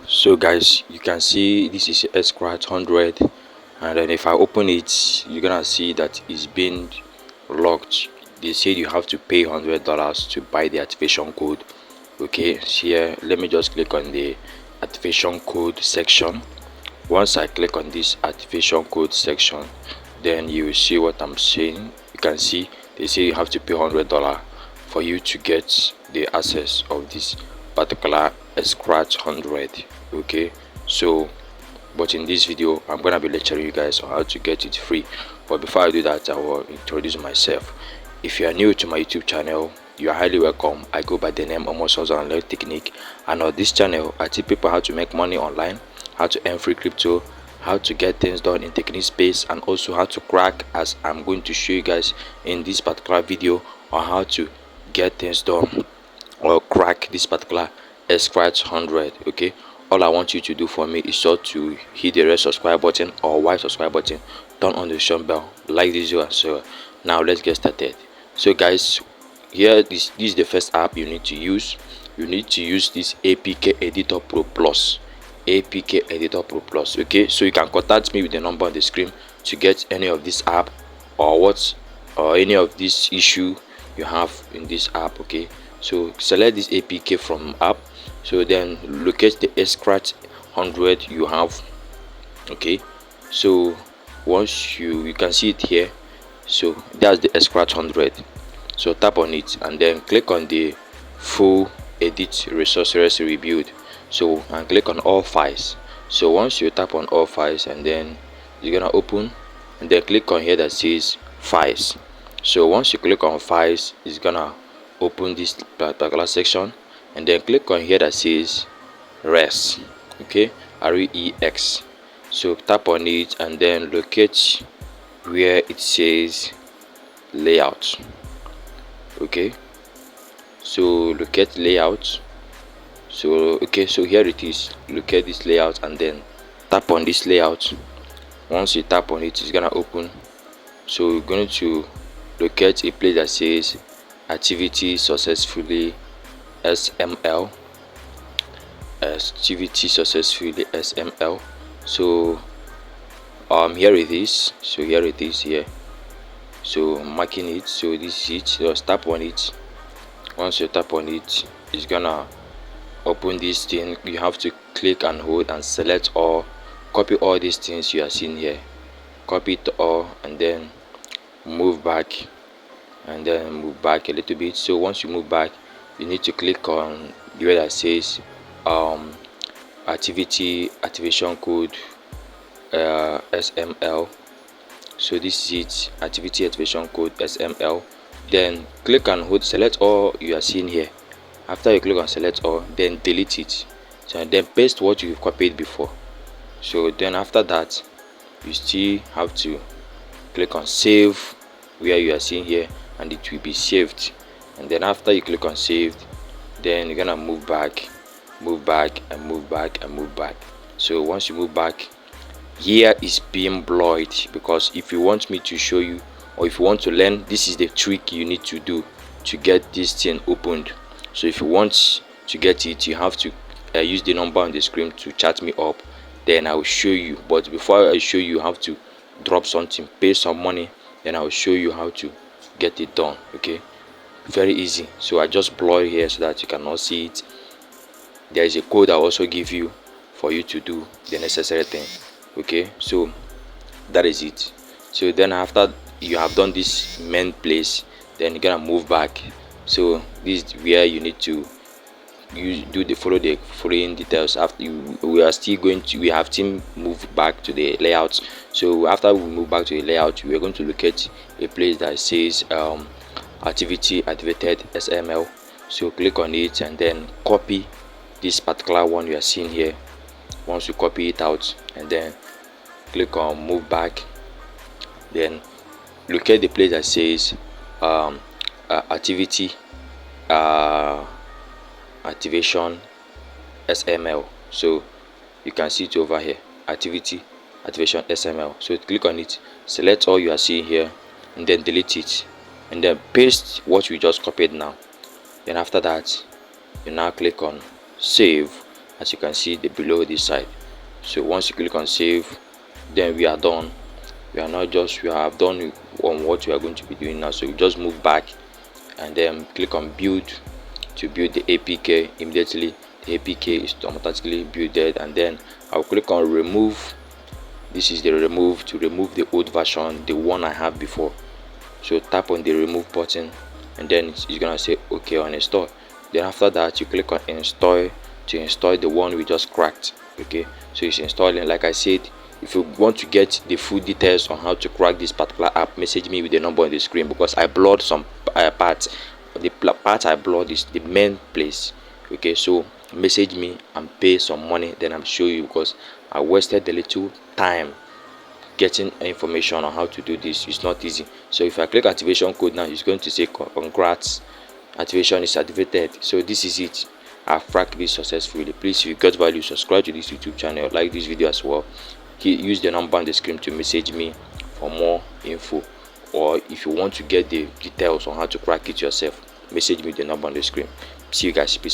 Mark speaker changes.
Speaker 1: So guys, you can see this is XCart100, and then if I open it, you're gonna see that it's been locked. They said you have to pay $100 to buy the activation code. Okay, so here let me just click on the activation code section. Once I click on this activation code section, then you will see what I'm saying. You can see they say you have to pay $100 for you to get the access of this particular XCart100. Okay, so but in this video I'm gonna be lecturing you guys on how to get it free. But before I do that, I will introduce myself. If you are new to my YouTube channel, you are highly welcome. I go by the name Almost Online Technique, and on this channel I teach people how to make money online, how to earn free crypto, how to get things done in technique space, and also how to crack, as I'm going to show you guys in this particular video, on how to get things done or crack this particular XCart100. Okay, all I want you to do for me is just to hit the red subscribe button or white subscribe button, turn on the notification bell, like this video, and so now let's get started. So guys, here this is the first app you need to use. You need to use this APK Editor Pro Plus. APK Editor Pro Plus. Okay, so you can contact me with the number on the screen to get any of this app or any of this issue you have in this app. Okay, so select this APK from app, so then locate the XCart100 you have. Okay, so once you can see it here, so that's the XCart100. So tap on it and then click on the full edit resources rebuild, so and click on all files. So once you tap on all files, and then you're gonna open, and then click on here that says files. So once you click on files, it's gonna open this particular section, and then click on here that says res. Okay, rex. So tap on it and then locate where it says layout. Okay, so locate layout. So okay, so here it is. Locate this layout and then tap on this layout. Once you tap on it, it's gonna open. So you're going to locate a place that says activity successfully SML. Activity successfully SML. So here it is. So here it is here. So I'm marking it. So this is it. Just tap on it. Once you tap on it, it's gonna open this thing. You have to click and hold and select all, copy all these things you are seeing here, copy it all, and then move back, and then move back a little bit. So once you move back, you need to click on where that says activity activation code SML. So this is it, activity activation code SML. Then click and hold, select all you are seeing here. After you click on select all, then delete it, so then paste what you've copied before. So then after that, you still have to click on save where you are seeing here, and it will be saved. And then after you click on saved, then you're gonna move back, move back, and move back, and move back. So once you move back, here is being blurred, because if you want me to show you, or if you want to learn, this is the trick you need to do to get this thing opened. So if you want to get it, you have to use the number on the screen to chat me up, then I will show you. But before I show you, you have to drop something, pay some money, then I will show you how to get it done. Okay, very easy. So I just blur here so that you cannot see it. There is a code I also give you for you to do the necessary thing. Okay, so that is it. So then after you have done this main place, then you're gonna move back. So this is where you need to follow the following details. After we have to move back to the layout. So after we move back to the layout, we are going to locate a place that says activity activated SML. So click on it and then copy this particular one you are seeing here. Once you copy it out, and then click on move back, then locate the place that says activity activation SML. So you can see it over here, activity activation SML. So click on it, select all you are seeing here, and then delete it, and then paste what we just copied now. Then after that, you now click on save, as you can see the below this side. So once you click on save, then we are done. We have done on what we are going to be doing now. So you just move back and then click on build to build the APK. Immediately the APK is automatically builded, and then I'll click on remove. This is the remove to remove the old version, the one I have before. So tap on the remove button and then it's gonna say okay on install. Then after that you click on install to install the one we just cracked. Okay, so it's installing. Like I said, if you want to get the full details on how to crack this particular app, message me with the number on the screen, because I blurred some parts. The part I blurred is the main place. Okay, so message me and pay some money, then I'm show you, because I wasted a little time getting information on how to do this. It's not easy. So if I click activation code now, it's going to say congrats, activation is activated. So this is it. I've cracked this successfully. Please, if you got value, subscribe to this YouTube channel, like this video as well. Use the number on the screen to message me for more info, or if you want to get the details on how to crack it yourself, message me the number on the screen. See you guys. Peace.